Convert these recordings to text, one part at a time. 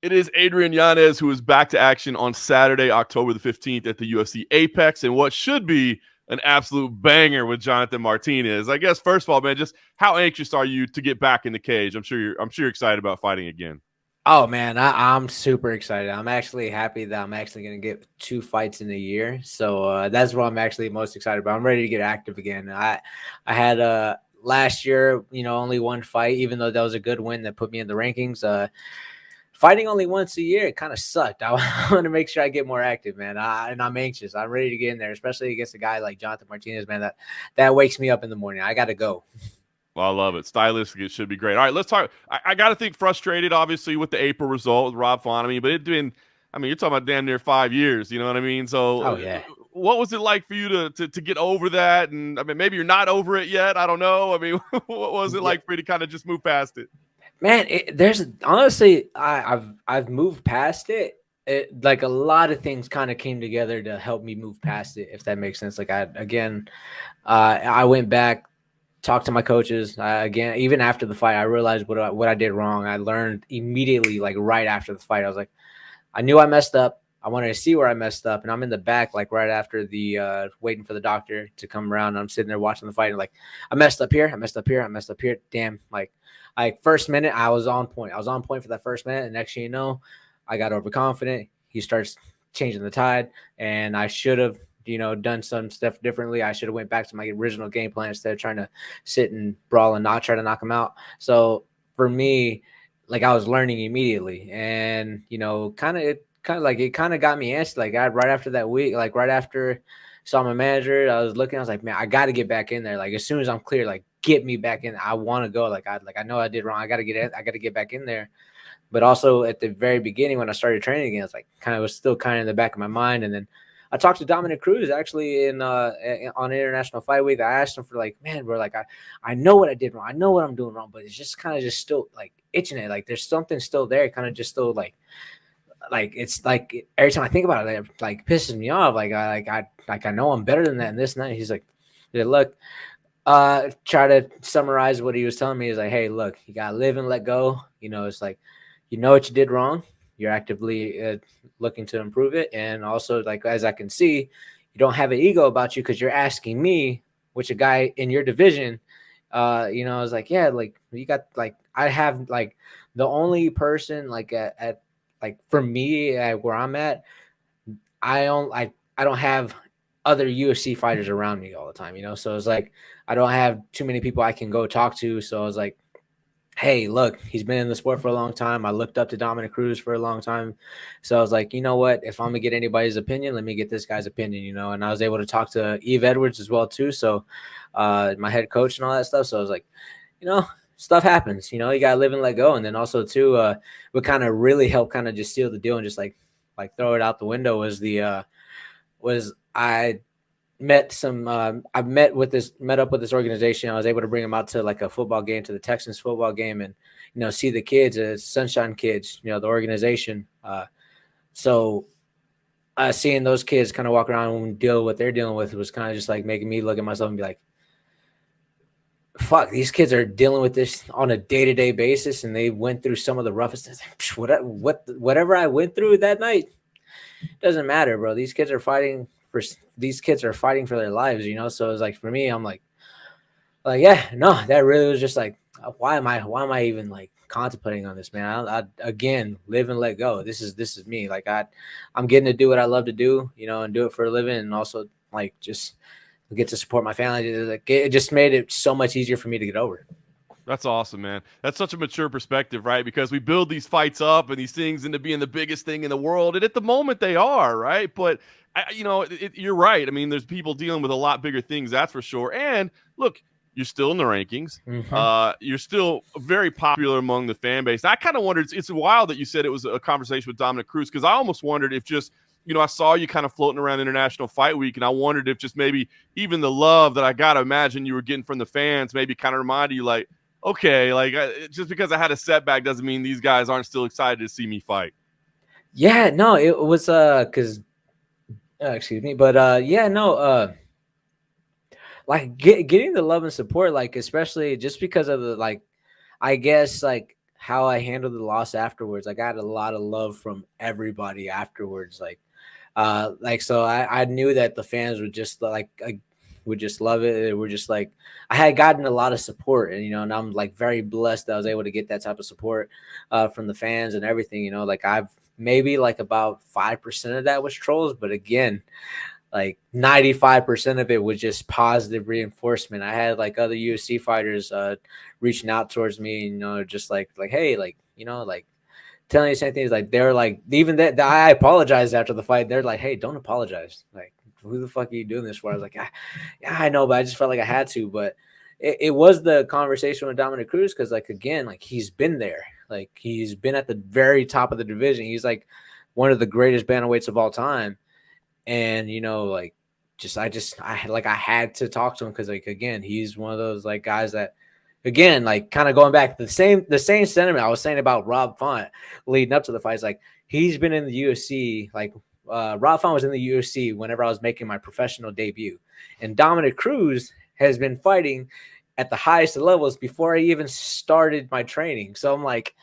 It is Adrian Yanez, who is back to action on Saturday, October the 15th at the UFC Apex, and what should be an absolute banger with Jonathan Martinez. I guess, first of all, man, just how anxious are you to get back in the cage? I'm sure you're excited about fighting again. Oh man, I'm super excited. I'm actually happy that I'm actually going to get 2 fights in a year. So that's what I'm actually most excited about. I'm ready to get active again. I had last year, only 1 fight, even though that was a good win that put me in the rankings. Fighting only once a year, it kind of sucked. I want to make sure I get more active, man. And I'm anxious. I'm ready to get in there, especially against a guy like Jonathan Martinez, man. That wakes me up in the morning. I got to go. Well, I love it. Stylistic, it should be great. All right, let's talk. I got to think frustrated, obviously, with the April result with Rob Fonamy, but it's been, you're talking about damn near 5 years. You know what I mean? So, oh yeah. What was it like for you to get over that? And maybe you're not over it yet. I don't know. What was it like for you to kind of just move past it? Man, there's honestly, I've moved past it. Like a lot of things kind of came together to help me move past it, if that makes sense. Like I went back, talked to my coaches again. Even after the fight, I realized what I did wrong. I learned immediately, like right after the fight. I was like, I knew I messed up. I wanted to see where I messed up, and I'm in the back, like right after the waiting for the doctor to come around. And I'm sitting there watching the fight, and like I messed up here, I messed up here, I messed up here. Damn, like first minute I was on point. I was on point for that first minute, and next thing you know, I got overconfident. He starts changing the tide, and I should have done some stuff differently. I should have went back to my original game plan instead of trying to sit and brawl and not try to knock him out. So for me, like I was learning immediately, and it kind of got me antsy. Like right after that week, like right after saw my manager, I was like, man, I got to get back in there. Like as soon as I'm clear, like get me back in. I want to go. I know I did wrong. I got to get back in there. But also at the very beginning when I started training again, it's like was still kind of in the back of my mind. And then I talked to Dominick Cruz actually on International Fight Week. I asked him for man, bro, I know what I did wrong. I know what I'm doing wrong, but it's just kind of just still like itching it. Like there's something still there, kind of just still like it's like every time I think about it, it like pisses me off. I know I'm better than that and this and that. He's like, yeah, look, try to summarize what he was telling me is like, hey, look, you gotta live and let go. It's like, what you did wrong. You're actively looking to improve it. And also, like, as I can see, you don't have an ego about you because you're asking me, which a guy in your division, I was like, yeah, like you got I have the only person at for me where I'm at, I don't have other UFC fighters around me all the time, so it's like I don't have too many people I can go talk to. So I was like, hey, look, he's been in the sport for a long time. I looked up to Dominick Cruz for a long time. So I was like, you know what? If I'm going to get anybody's opinion, let me get this guy's opinion, And I was able to talk to Eve Edwards as well, too. So my head coach and all that stuff. So I was like, stuff happens. You got to live and let go. And then also, too, what kind of really helped kind of just seal the deal and just like throw it out the window was I met up with this organization. I was able to bring them out to like a football game, to the Texans football game, and see the kids, Sunshine Kids, the organization. So seeing those kids kind of walk around and deal with what they're dealing with was kind of just like making me look at myself and be like, fuck, these kids are dealing with this on a day-to-day basis, and they went through some of the roughest. Whatever I went through that night doesn't matter, bro. These kids are fighting for their lives, So it's like for me, I'm like, yeah, no, that really was just like, why am I even like contemplating on this, man? I again, live and let go. This is me. Like I'm getting to do what I love to do, and do it for a living, and also like just get to support my family. Like it just made it so much easier for me to get over it. That's awesome, man. That's such a mature perspective, right? Because we build these fights up and these things into being the biggest thing in the world, and at the moment they are, right? But you're right. There's people dealing with a lot bigger things, that's for sure. And look, you're still in the rankings. Mm-hmm. You're still very popular among the fan base. I kind of wondered. It's wild that you said it was a conversation with Dominick Cruz, because I almost wondered if just I saw you kind of floating around International Fight Week, and I wondered if just maybe even the love that I gotta imagine you were getting from the fans maybe kind of reminded you like, okay, just because I had a setback doesn't mean these guys aren't still excited to see me fight. Yeah, no, it was because excuse me, but like getting the love and support, like especially just because of the I guess how I handled the loss afterwards. I got a lot of love from everybody afterwards. So I knew that the fans would just would just love it. It were just like, I had gotten a lot of support, and and I'm like very blessed that I was able to get that type of support from the fans and everything. Like I've maybe like about 5% of that was trolls, but again, like 95% of it was just positive reinforcement. I had like other UFC fighters reaching out towards me, just like hey, like telling you the same things. Like they're like, even that I apologized after the fight. They're like, hey, don't apologize. Like, who the fuck are you doing this for? I was like, yeah, I know, but I just felt like I had to. But it was the conversation with Dominick Cruz, because like again, like he's been there. Like he's been at the very top of the division. He's like one of the greatest bantamweights of all time. And like I had to talk to him, because like again, he's one of those like guys that, again, like kind of going back to the same sentiment I was saying about Rob Font leading up to the fights. Like he's been in the UFC, like Rob Font was in the UFC whenever I was making my professional debut, and Dominick Cruz has been fighting at the highest levels before I even started my training. So I'm like,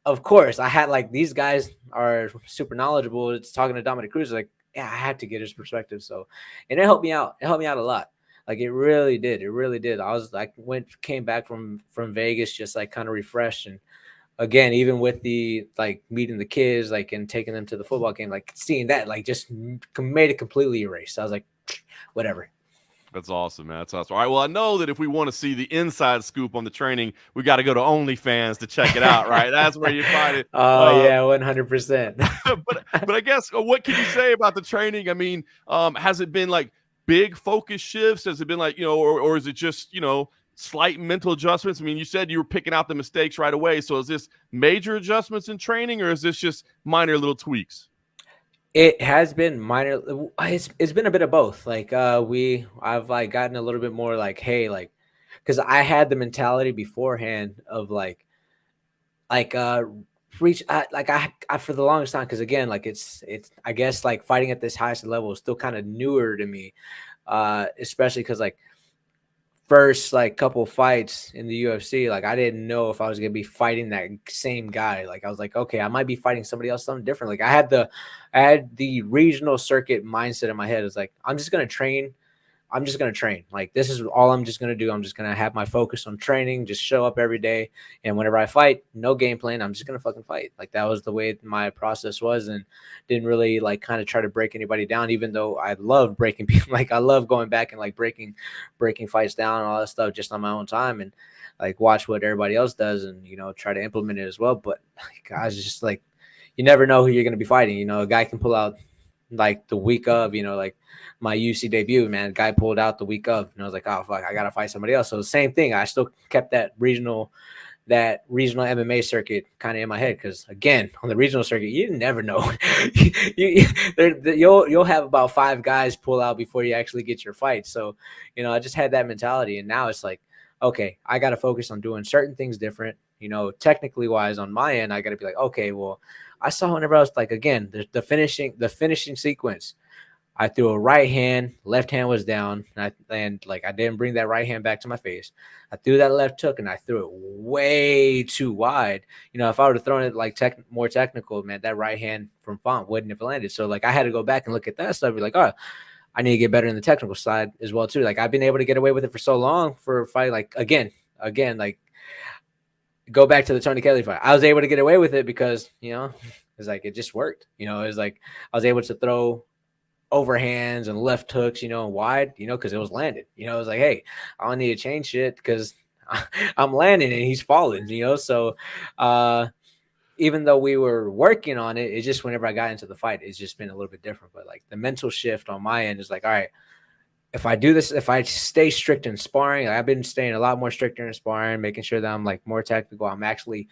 of course, I had like, these guys are super knowledgeable. It's talking to Dominick Cruz, like, yeah, I had to get his perspective. So, and it helped me out. It helped me out a lot. Like it really did. It really did. I was like, came back from Vegas, just like kind of refreshed. And again, even with the like meeting the kids, like, and taking them to the football game, like seeing that, like just made it completely erased. I was like, whatever. That's awesome, man. That's awesome. All right. Well, I know that if we want to see the inside scoop on the training, we got to go to OnlyFans to check it out, right? That's where you find it. Oh yeah, 100%. But I guess, what can you say about the training? I mean, has it been like big focus shifts? Has it been like, or is it just, slight mental adjustments? I mean, you said you were picking out the mistakes right away. So is this major adjustments in training, or is this just minor little tweaks? It has been minor. It's been a bit of both. Like I've like gotten a little bit more like, hey, like, because I had the mentality beforehand of like reach I for the longest time, because again, like it's I guess like fighting at this highest level is still kind of newer to me, especially because like first like couple fights in the UFC, like I didn't know if I was gonna be fighting that same guy. Like I was like, okay, I might be fighting somebody else, something different. Like I had the regional circuit mindset in my head. It's like, I'm just gonna train. I'm just going to train. Like, this is all I'm just going to do. I'm just going to have my focus on training, just show up every day. And whenever I fight, no game plan, I'm just going to fucking fight. Like, that was the way my process was, and didn't really like kind of try to break anybody down, even though I love breaking people. Like, I love going back and like breaking fights down and all that stuff just on my own time, and like watch what everybody else does and, try to implement it as well. But like, I was just like, you never know who you're going to be fighting. A guy can pull out like the week of, like my UFC debut, man, guy pulled out the week of, and I was like, oh fuck, I gotta fight somebody else. So the same thing, I still kept that regional MMA circuit kind of in my head, because again, on the regional circuit, you never know. You'll have about 5 guys pull out before you actually get your fight. So I just had that mentality, and now it's like, okay, I got to focus on doing certain things different. Technically wise, on my end, I got to be like, okay, well, I saw whenever I was like, again, the finishing sequence, I threw a right hand, left hand was down, and I didn't bring that right hand back to my face. I threw that left hook, and I threw it way too wide. If I would have thrown it like more technical, man, that right hand from Font wouldn't have landed. So like I had to go back and look at that stuff, be like, oh, I need to get better in the technical side as well too. Like I've been able to get away with it for so long for a fight. Like again, like go back to the Tony Kelly fight. I was able to get away with it because, it's like, it just worked. It was like, I was able to throw overhands and left hooks, wide, because it was landed. It was like, hey, I don't need to change shit because I'm landing and he's falling, So even though we were working on it, it's just whenever I got into the fight, it's just been a little bit different. But like the mental shift on my end is like, all right, if I do this, if I stay strict in sparring, I've been staying a lot more stricter in sparring, making sure that I'm like more tactical. I'm actually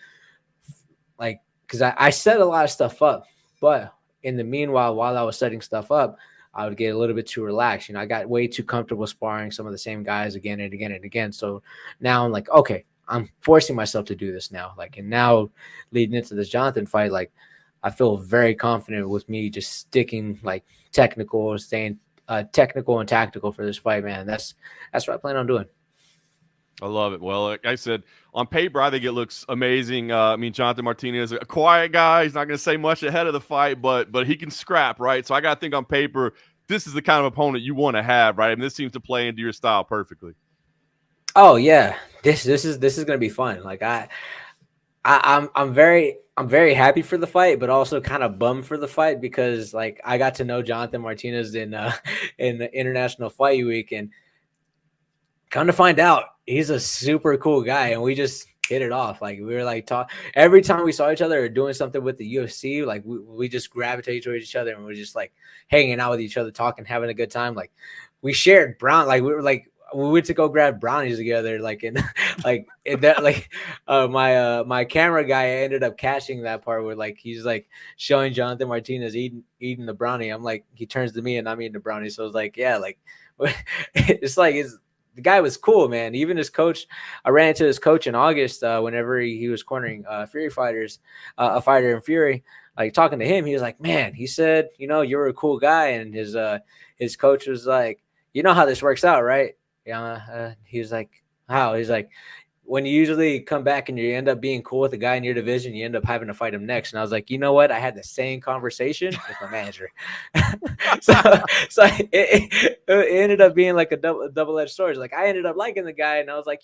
like, because I set a lot of stuff up, but in the meanwhile, while I was setting stuff up, I would get a little bit too relaxed. I got way too comfortable sparring some of the same guys again and again and again. So now I'm like, okay, I'm forcing myself to do this now. Like, and now leading into this Jonathan fight, like I feel very confident with me just sticking like technical, staying technical and tactical for this fight, man. That's what I plan on doing. I love it. Well, like I said, on paper, I think it looks amazing. I mean, Jonathan Martinez, a quiet guy. He's not going to say much ahead of the fight, but he can scrap, right? So I got to think on paper, this is the kind of opponent you want to have, right? And this seems to play into your style perfectly. Oh yeah, this is gonna be fun. Like I'm very happy for the fight, but also kind of bummed for the fight because like I got to know Jonathan Martinez in in the International Fight Week, and come to find out, he's a super cool guy, and we just hit it off. Like we were like talk every time we saw each other or doing something with the UFC, like we just gravitate towards each other, and we're just like hanging out with each other, talking, having a good time. Like we shared brown, like we were like we went to go grab brownies together, like in like in that like my camera guy ended up catching that part where like he's like showing Jonathan Martinez eating the brownie. I'm like, he turns to me and I'm eating the brownie. So it's like, yeah, like it's like the guy was cool, man. Even his coach, I ran into his coach in August whenever he was cornering Fury fighters, a fighter in Fury. Like talking to him, he was like, man, he said, you're a cool guy. And his coach was like, you know how this works out, right? Yeah. He was like, how? He's like, when you usually come back and you end up being cool with a guy in your division, you end up having to fight him next. And I was like, you know what? I had the same conversation with my manager. so so it ended up being like a double-edged sword. Like I ended up liking the guy, and I was like,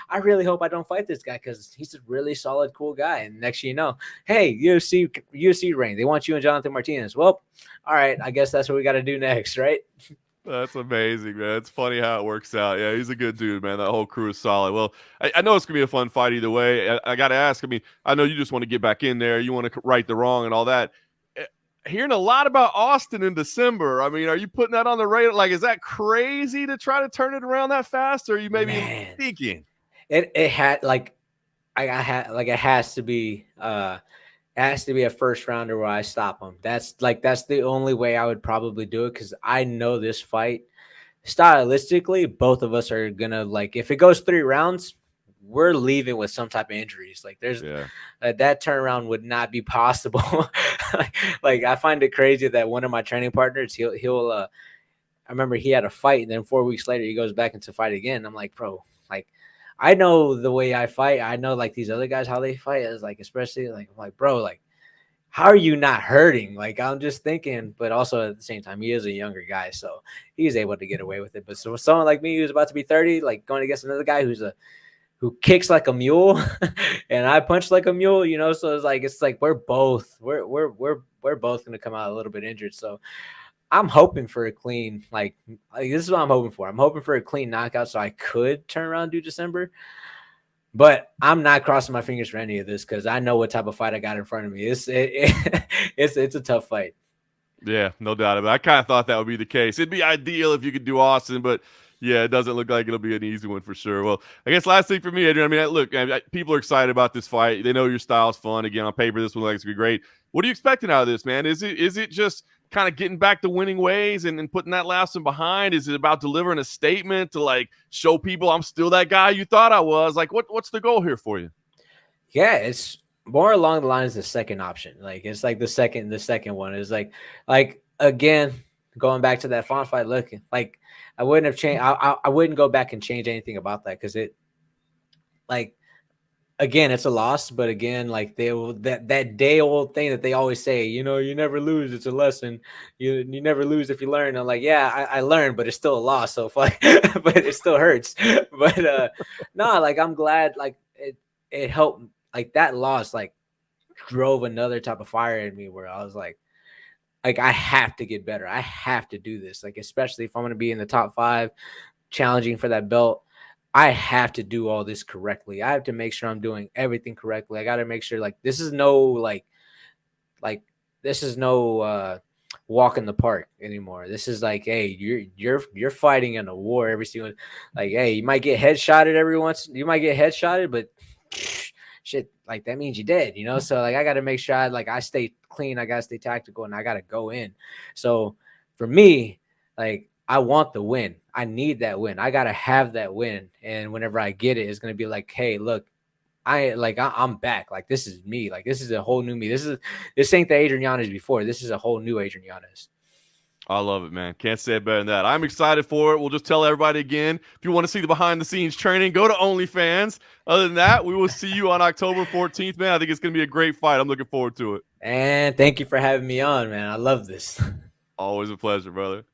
I really hope I don't fight this guy because he's a really solid, cool guy. And next thing you know, hey, UFC ring. They want you and Jonathan Martinez. Well, all right, I guess that's what we got to do next, right? That's amazing, man. It's funny how it works out. Yeah, he's a good dude, man. That whole crew is solid. Well, I know it's going to be a fun fight either way. I got to ask, I mean, I know you just want to get back in there. You want to right the wrong and all that. Hearing a lot about Austin in December. I mean, are you putting that on the radar? Like, is that crazy to try to turn it around that fast? Or are you maybe thinking? It had like I had like it has to be a first rounder where I stop him. That's the only way I would probably do it because I know this fight stylistically, both of us are gonna like if it goes 3 rounds, we're leaving with some type of injuries. Like there's that turnaround would not be possible. like I find it crazy that one of my training partners, he'll I remember he had a fight and then 4 weeks later he goes back into fight again. I'm like, bro, like I know the way I fight. I know like these other guys how they fight is like, especially like I'm like, bro, like how are you not hurting? Like I'm just thinking, but also at the same time, he is a younger guy, so he's able to get away with it. But so someone like me who's about to be 30, like going against another guy who kicks like a mule, and I punch like a mule, So it's like we're both gonna come out a little bit injured. So I'm hoping for a clean, like this is what I'm hoping for. I'm hoping for a clean knockout so I could turn around and do December. But I'm not crossing my fingers for any of this because I know what type of fight I got in front of me. It's a tough fight. Yeah, no doubt about it. I kind of thought that would be the case. It'd be ideal if you could do Austin, but yeah, it doesn't look like it'll be an easy one for sure. Well, I guess last thing for me, Adrian, I mean, look, people are excited about this fight. They know your style's fun. Again, on paper, this one looks to be great. What are you expecting out of this, man? Is it just kind of getting back to winning ways and putting that last one behind? Is it about delivering a statement to like show people I'm still that guy you thought I was? Like, what's the goal here for you? Yeah, it's more along the lines of the second option. Like it's like the second one is like again, going back to that Font fight, looking like I wouldn't have changed. I wouldn't go back and change anything about that because it like again, it's a loss, but again, like they will that day old thing that they always say, you never lose. It's a lesson. You never lose if you learn. I'm like, yeah, I learned, but it's still a loss. So fuck, but it still hurts. But no, like I'm glad, like it helped. Like that loss, like drove another type of fire in me where I was like I have to get better. I have to do this. Like especially if I'm going to be in the top 5, challenging for that belt. I have to do all this correctly. I have to make sure I'm doing everything correctly. I got to make sure like this is no this is no walk in the park anymore. This is like, hey, you're fighting in a war every single like, hey, you might get headshotted every once. You might get headshotted, but shit, like that means you're dead, So like I got to make sure I stay clean. I got to stay tactical, and I got to go in. So for me, like I want the win. I need that win. I gotta have that win. And whenever I get it, it's gonna be like, hey, look, I'm back. Like this is me. Like this is a whole new me. This ain't the Adrian Yanez before. This is a whole new Adrian Yanez. I love it, man. Can't say it better than that. I'm excited for it. We'll just tell everybody again, if you want to see the behind-the-scenes training, go to OnlyFans. Other than that, we will see you on October 14th, man. I think it's going to be a great fight. I'm looking forward to it. And thank you for having me on, man. I love this. Always a pleasure, brother.